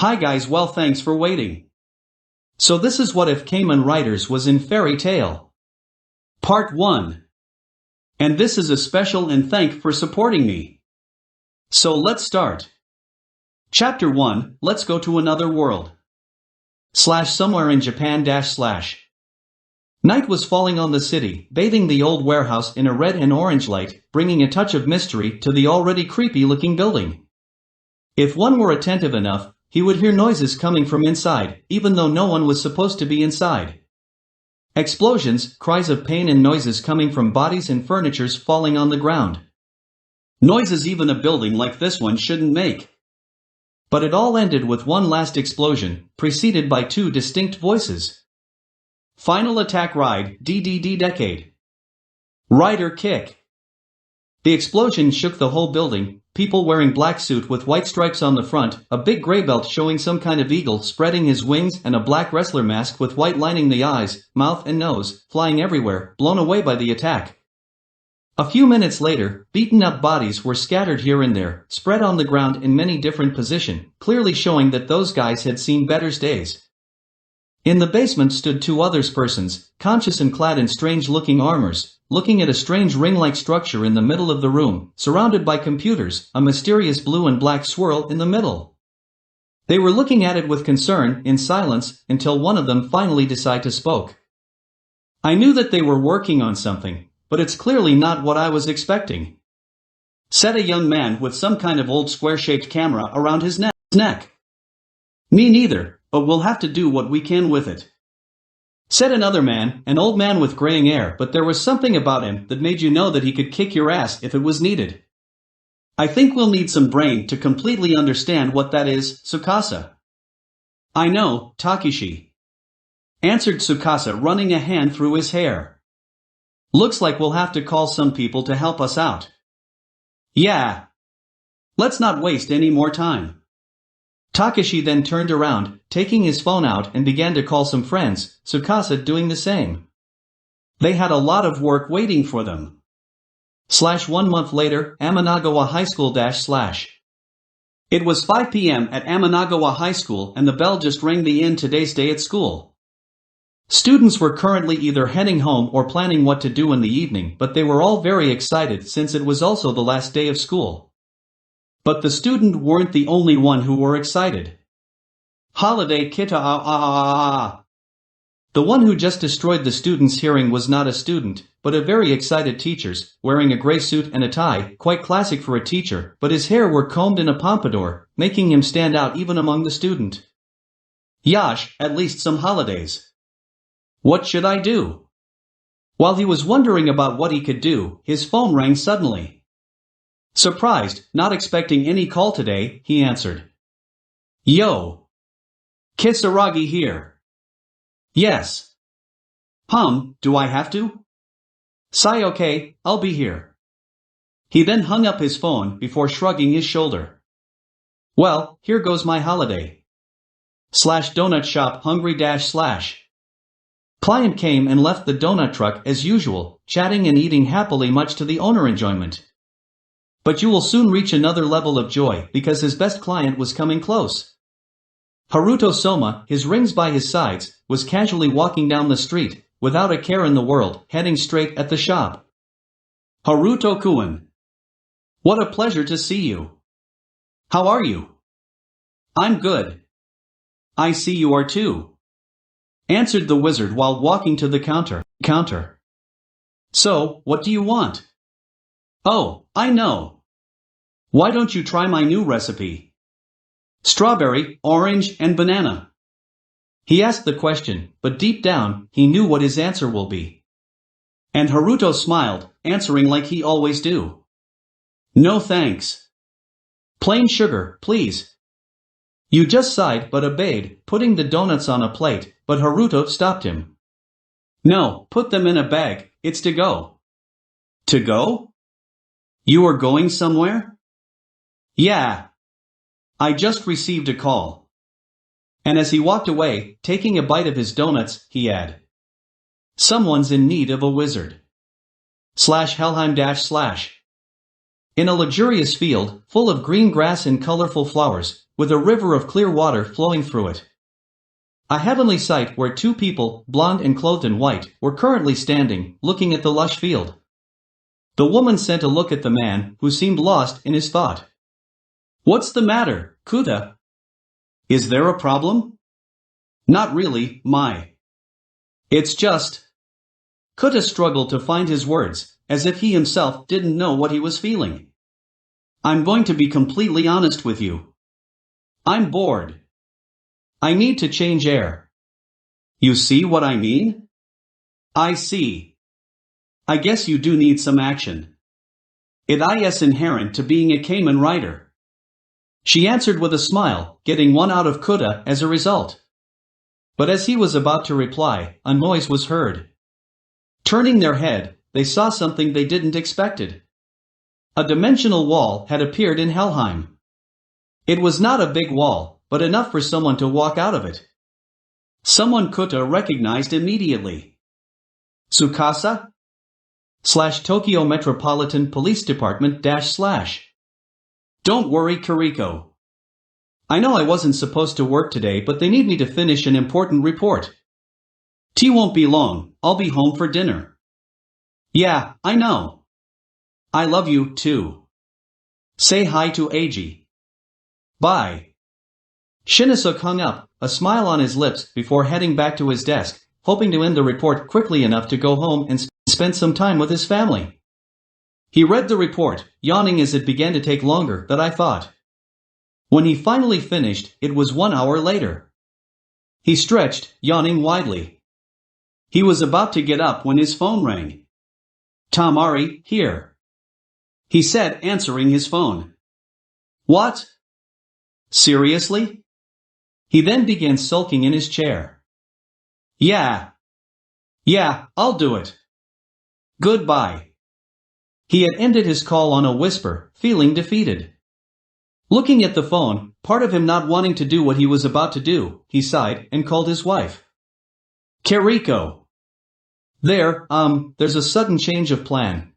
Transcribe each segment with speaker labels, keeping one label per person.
Speaker 1: Hi guys, well thanks for waiting. So this is what if Kamen Writers was in Fairy Tale. Part 1. And this is a special and thank for supporting me. So let's start. Chapter 1, let's go to another world. Somewhere in Japan /. Night was falling on the city, bathing the old warehouse in a red and orange light, bringing a touch of mystery to the already creepy-looking building. If one were attentive enough, he would hear noises coming from inside, even though no one was supposed to be inside. Explosions, cries of pain and noises coming from bodies and furnitures falling on the ground. Noises even a building like this one shouldn't make. But it all ended with one last explosion, preceded by two distinct voices. Final attack ride, DDD decade. Rider kick. The explosion shook the whole building, people wearing black suit with white stripes on the front, a big gray belt showing some kind of eagle spreading his wings and a black wrestler mask with white lining the eyes, mouth and nose, flying everywhere, blown away by the attack. A few minutes later, beaten up bodies were scattered here and there, spread on the ground in many different positions, clearly showing that those guys had seen better days. In the basement stood two other persons, conscious and clad in strange-looking armors, looking at a strange ring-like structure in the middle of the room, surrounded by computers, a mysterious blue and black swirl in the middle. They were looking at it with concern, in silence, until one of them finally decided to spoke. I knew that they were working on something, but it's clearly not what I was expecting, said a young man with some kind of old square-shaped camera around his neck. Me neither, but we'll have to do what we can with it, said another man, an old man with graying hair, but there was something about him that made you know that he could kick your ass if it was needed. I think we'll need some brain to completely understand what that is, Tsukasa. I know, Takeshi, answered Tsukasa, running a hand through his hair. Looks like we'll have to call some people to help us out. Yeah. Let's not waste any more time. Takeshi then turned around, taking his phone out and began to call some friends, Tsukasa doing the same. They had a lot of work waiting for them. 1 month later, Amanagawa High School / It was 5 p.m. at Amanagawa High School and the bell just rang the end today's day at school. Students were currently either heading home or planning what to do in the evening, but they were all very excited since it was also the last day of school. But the students weren't the only one who were excited. Holiday Kita. The one who just destroyed the students' hearing was not a student, but a very excited teacher, wearing a gray suit and a tie, quite classic for a teacher, but his hair were combed in a pompadour, making him stand out even among the student. Yash, at least some holidays. What should I do? While he was wondering about what he could do, his phone rang suddenly. Surprised, not expecting any call today, he answered. Yo. Kisaragi here. Yes. Do I have to? Sai okay, I'll be here. He then hung up his phone before shrugging his shoulder. Well, here goes my holiday. Donut shop hungry / Client came and left the donut truck as usual, chatting and eating happily much to the owner's enjoyment. But you will soon reach another level of joy because his best client was coming close. Haruto Soma, his rings by his sides, was casually walking down the street, without a care in the world, heading straight at the shop. Haruto-kun. What a pleasure to see you. How are you? I'm good. I see you are too, answered the wizard while walking to the counter. So, what do you want? Oh, I know. Why don't you try my new recipe? Strawberry, orange, and banana. He asked the question, but deep down, he knew what his answer will be. And Haruto smiled, answering like he always do. No thanks. Plain sugar, please. You just sighed but obeyed, putting the donuts on a plate, but Haruto stopped him. No, put them in a bag, it's to go. To go? You are going somewhere? Yeah. I just received a call. And as he walked away, taking a bite of his donuts, he added, Someone's in need of a wizard. Helheim / In a luxurious field, full of green grass and colorful flowers, with a river of clear water flowing through it. A heavenly sight where two people, blonde and clothed in white, were currently standing, looking at the lush field. The woman sent a look at the man, who seemed lost in his thought. What's the matter, Kuta? Is there a problem? Not really, Mai. It's just... Kuta struggled to find his words, as if he himself didn't know what he was feeling. I'm going to be completely honest with you. I'm bored. I need to change air. You see what I mean? I see. I guess you do need some action. It is inherent to being a Kamen rider. She answered with a smile, getting one out of Kuta as a result. But as he was about to reply, a noise was heard. Turning their head, they saw something they didn't expected. A dimensional wall had appeared in Helheim. It was not a big wall, but enough for someone to walk out of it. Someone Kuta recognized immediately. Tsukasa? Tokyo Metropolitan Police Department / Don't worry, Kiriko. I know I wasn't supposed to work today, but they need me to finish an important report. Tea won't be long, I'll be home for dinner. Yeah, I know. I love you, too. Say hi to Eiji. Bye. Shinasuke hung up, a smile on his lips before heading back to his desk, hoping to end the report quickly enough to go home and spend some time with his family. He read the report, yawning as it began to take longer than I thought. When he finally finished, it was 1 hour later. He stretched, yawning widely. He was about to get up when his phone rang. Tamari, here. He said, answering his phone. What? Seriously? He then began sulking in his chair. Yeah, I'll do it. Goodbye. He had ended his call on a whisper, feeling defeated. Looking at the phone, part of him not wanting to do what he was about to do, he sighed and called his wife. Kiriko. There's a sudden change of plan.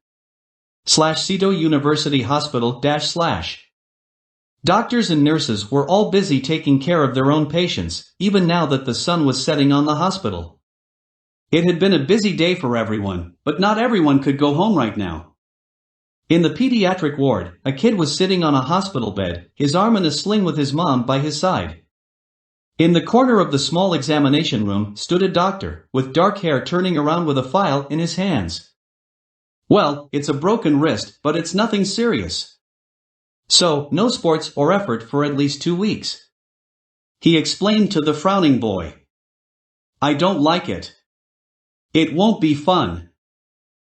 Speaker 1: Seto University Hospital / Doctors and nurses were all busy taking care of their own patients, even now that the sun was setting on the hospital. It had been a busy day for everyone, but not everyone could go home right now. In the pediatric ward, a kid was sitting on a hospital bed, his arm in a sling with his mom by his side. In the corner of the small examination room stood a doctor, with dark hair turning around with a file in his hands. Well, it's a broken wrist, but it's nothing serious. So, no sports or effort for at least 2 weeks. He explained to the frowning boy. I don't like it. It won't be fun.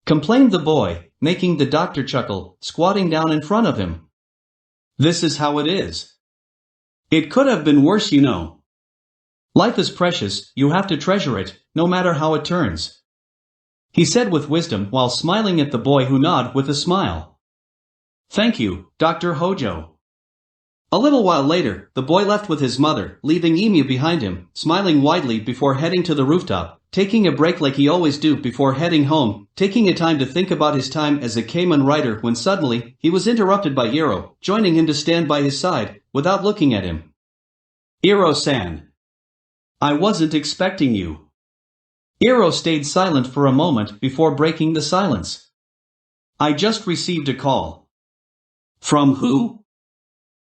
Speaker 1: Complained the boy, making the doctor chuckle, squatting down in front of him. This is how it is. It could have been worse, you know. Life is precious, you have to treasure it, no matter how it turns. He said with wisdom while smiling at the boy who nodded with a smile. Thank you, Dr. Hojo. A little while later, the boy left with his mother, leaving Emu behind him, smiling widely before heading to the rooftop, taking a break like he always do before heading home, taking a time to think about his time as a Kamen rider when suddenly, he was interrupted by Iro, joining him to stand by his side, without looking at him. Iro-san. I wasn't expecting you. Iro stayed silent for a moment before breaking the silence. I just received a call. From who?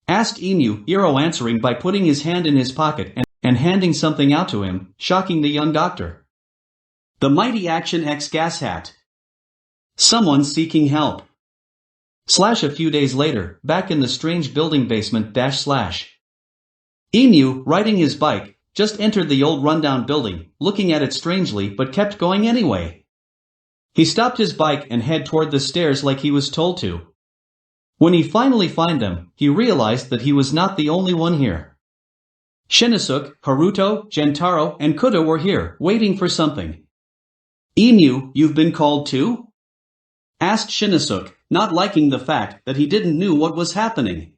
Speaker 1: Asked Inu, Iro answering by putting his hand in his pocket and handing something out to him, shocking the young doctor. The Mighty Action X gas hat. Someone seeking help. A few days later, back in the strange building basement / Inu, riding his bike, just entered the old rundown building, looking at it strangely but kept going anyway. He stopped his bike and headed toward the stairs like he was told to. When he finally found them, he realized that he was not the only one here. Shinasuke, Haruto, Gentaro, and Kuta were here, waiting for something. Inu, you've been called too? Asked Shinasuke, not liking the fact that he didn't know what was happening.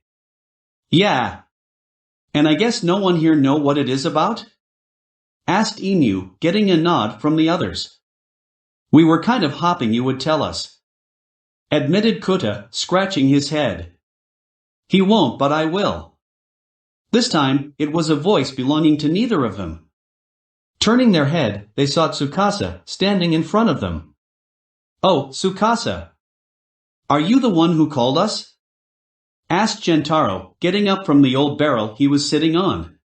Speaker 1: Yeah. And I guess no one here know what it is about? Asked Inu, getting a nod from the others. We were kind of hoping you would tell us. admitted Kuta, scratching his head. He won't, but I will. This time, it was a voice belonging to neither of them. Turning their head, they saw Tsukasa, standing in front of them. Oh, Tsukasa! Are you the one who called us? Asked Gentaro, getting up from the old barrel he was sitting on.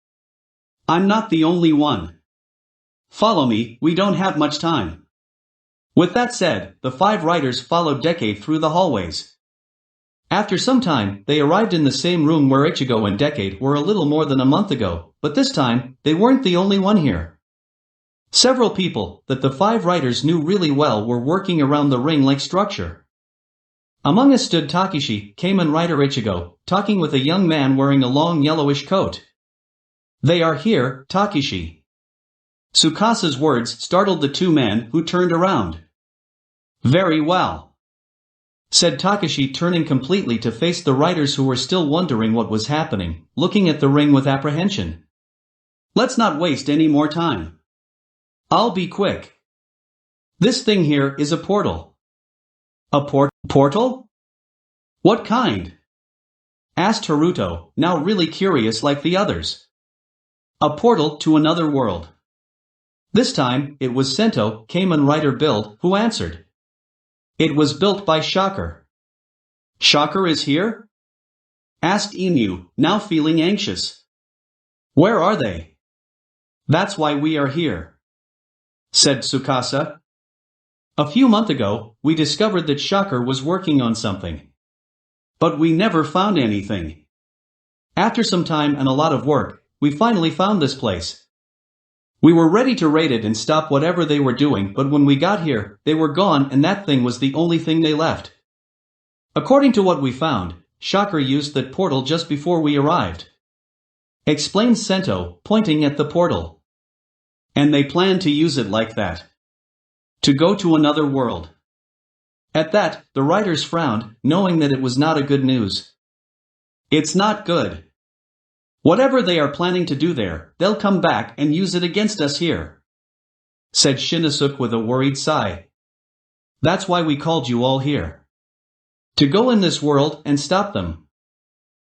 Speaker 1: I'm not the only one. Follow me, we don't have much time. With that said, the 5 riders followed Decade through the hallways. After some time, they arrived in the same room where Ichigo and Decade were a little more than a month ago, but this time, they weren't the only one here. Several people that the 5 riders knew really well were working around the ring-like structure. Among us stood Takeshi, Kamen Rider Ichigo, talking with a young man wearing a long yellowish coat. They are here, Takeshi. Tsukasa's words startled the 2 men, who turned around. Very well, said Takeshi, turning completely to face the riders who were still wondering what was happening, looking at the ring with apprehension. Let's not waste any more time. I'll be quick. This thing here is a portal. A portal? What kind? Asked Haruto, now really curious like the others. A portal to another world. This time, it was Sento, Kamen Rider Build, who answered. It was built by Shocker. Shocker is here? Asked Inu, now feeling anxious. Where are they? That's why we are here, said Tsukasa. A few months ago, we discovered that Shocker was working on something. But we never found anything. After some time and a lot of work, we finally found this place. We were ready to raid it and stop whatever they were doing, but when we got here, they were gone and that thing was the only thing they left. According to what we found, Shocker used that portal just before we arrived. Explained Sento, pointing at the portal. And they plan to use it like that. To go to another world. At that, the riders frowned, knowing that it was not a good news. It's not good. Whatever they are planning to do there, they'll come back and use it against us here, said Shinosuke with a worried sigh. That's why we called you all here. To go in this world and stop them.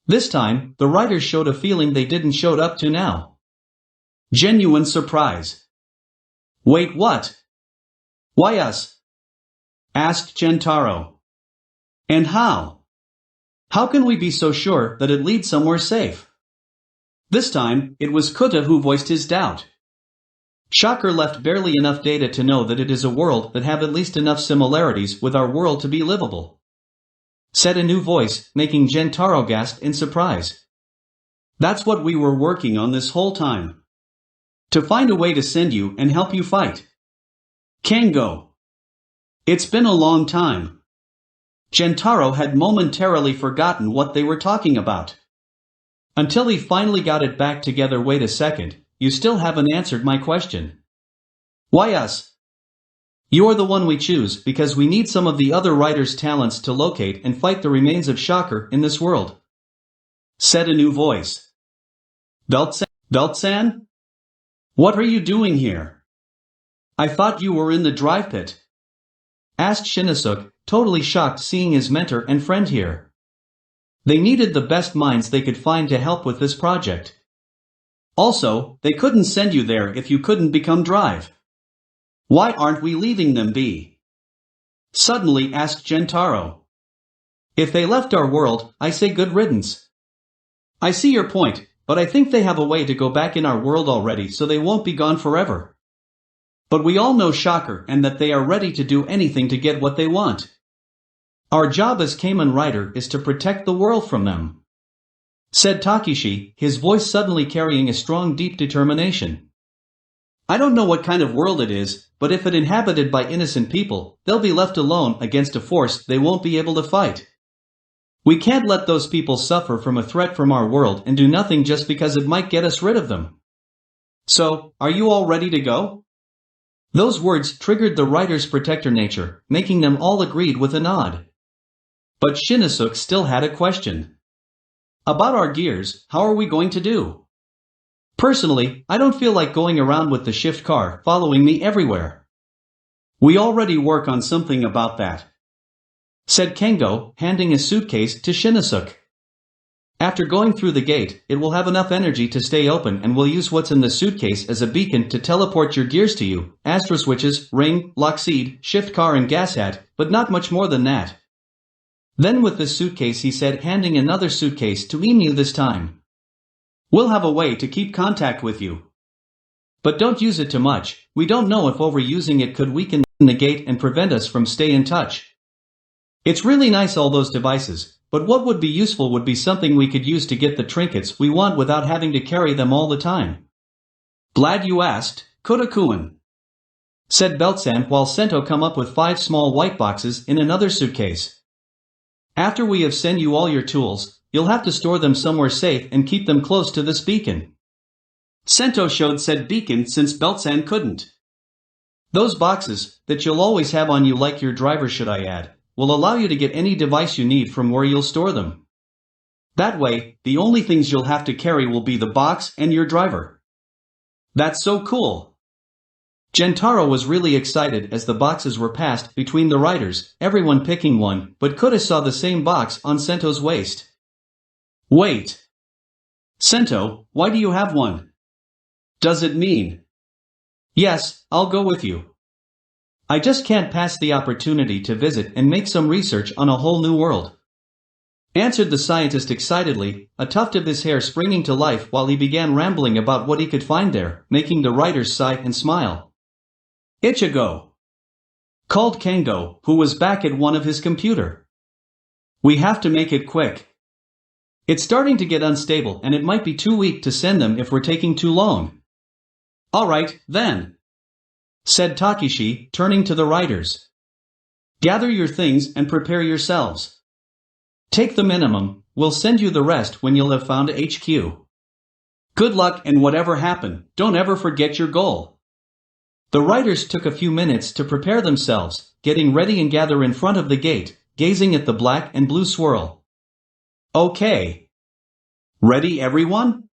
Speaker 1: This time, the riders showed a feeling they didn't show up to now. Genuine surprise. Wait, what? Why us? Asked Gentaro. And how? How can we be so sure that it leads somewhere safe? This time, it was Kuta who voiced his doubt. Shocker left barely enough data to know that it is a world that have at least enough similarities with our world to be livable, said a new voice, making Gentaro gasp in surprise. That's what we were working on this whole time. To find a way to send you and help you fight. Kango. It's been a long time. Gentaro had momentarily forgotten what they were talking about. Until he finally got it back together. Wait a second, you still haven't answered my question. Why us? You are the one we choose because we need some of the other riders' talents to locate and fight the remains of Shocker in this world, said a new voice. Beltsan? What are you doing here? I thought you were in the drive pit, asked Shinosuke, totally shocked seeing his mentor and friend here. They needed the best minds they could find to help with this project. Also, they couldn't send you there if you couldn't become drive. Why aren't we leaving them be? Suddenly asked Gentaro. If they left our world, I say good riddance. I see your point, but I think they have a way to go back in our world already, so they won't be gone forever. But we all know Shocker and that they are ready to do anything to get what they want. Our job as Kamen Rider is to protect the world from them, said Takeshi, his voice suddenly carrying a strong deep determination. I don't know what kind of world it is, but if it inhabited by innocent people, they'll be left alone against a force they won't be able to fight. We can't let those people suffer from a threat from our world and do nothing just because it might get us rid of them. So, are you all ready to go? Those words triggered the writer's protector nature, making them all agreed with a nod. But Shinosuke still had a question. About our gears, how are we going to do? Personally, I don't feel like going around with the shift car following me everywhere. We already work on something about that. said Kengo, handing a suitcase to Shinosuke. After going through the gate, it will have enough energy to stay open and will use what's in the suitcase as a beacon to teleport your gears to you, Astro Switches, Ring, Lock Seed, Shift Car and Gas Hat, but not much more than that. Then with this suitcase he said, handing another suitcase to Emu this time. We'll have a way to keep contact with you. But don't use it too much, we don't know if overusing it could weaken the gate and prevent us from stay in touch. It's really nice all those devices, but what would be useful would be something we could use to get the trinkets we want without having to carry them all the time. Glad you asked, Koda-kun, said Belt-san while Sento come up with 5 small white boxes in another suitcase. After we have sent you all your tools, you'll have to store them somewhere safe and keep them close to this beacon. Sento showed said beacon since Belt-san couldn't. Those boxes, that you'll always have on you like your driver should I add, will allow you to get any device you need from where you'll store them. That way, the only things you'll have to carry will be the box and your driver. That's so cool! Gentaro was really excited as the boxes were passed between the riders, everyone picking one, but Kuta saw the same box on Sento's waist. Wait! Sento, why do you have one? Does it mean? Yes, I'll go with you. I just can't pass the opportunity to visit and make some research on a whole new world. Answered the scientist excitedly, a tuft of his hair springing to life while he began rambling about what he could find there, making the riders sigh and smile. Ichigo! Called Kengo, who was back at one of his computer. We have to make it quick. It's starting to get unstable and it might be too weak to send them if we're taking too long. Alright, then, said Takeshi, turning to the riders. Gather your things and prepare yourselves. Take the minimum, we'll send you the rest when you'll have found HQ. Good luck and whatever happen, don't ever forget your goal. The riders took a few minutes to prepare themselves, getting ready and gather in front of the gate, gazing at the black and blue swirl. Okay. Ready everyone?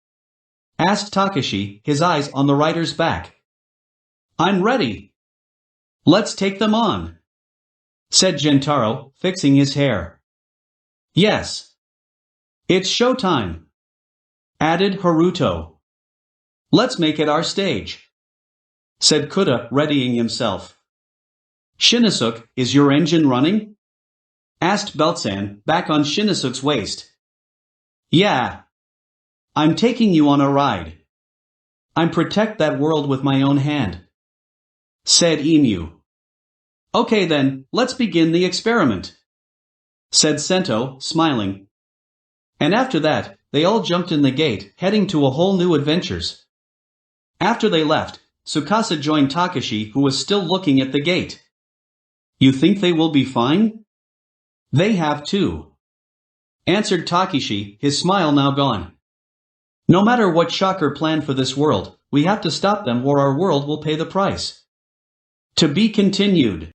Speaker 1: Asked Takeshi, his eyes on the rider's back. I'm ready. Let's take them on, said Gentaro, fixing his hair. Yes. It's showtime, added Haruto. Let's make it our stage, said Kuta, readying himself. Shinosuke, is your engine running? Asked Belt-san, back on Shinosuke's waist. Yeah. I'm taking you on a ride. I'm protect that world with my own hand, said Emu. Okay then, let's begin the experiment, said Sento, smiling. And after that, they all jumped in the gate, heading to a whole new adventures. After they left, Tsukasa joined Takeshi, who was still looking at the gate. You think they will be fine? They have to, answered Takeshi, his smile now gone. No matter what shocker planned for this world, we have to stop them or our world will pay the price. To be continued.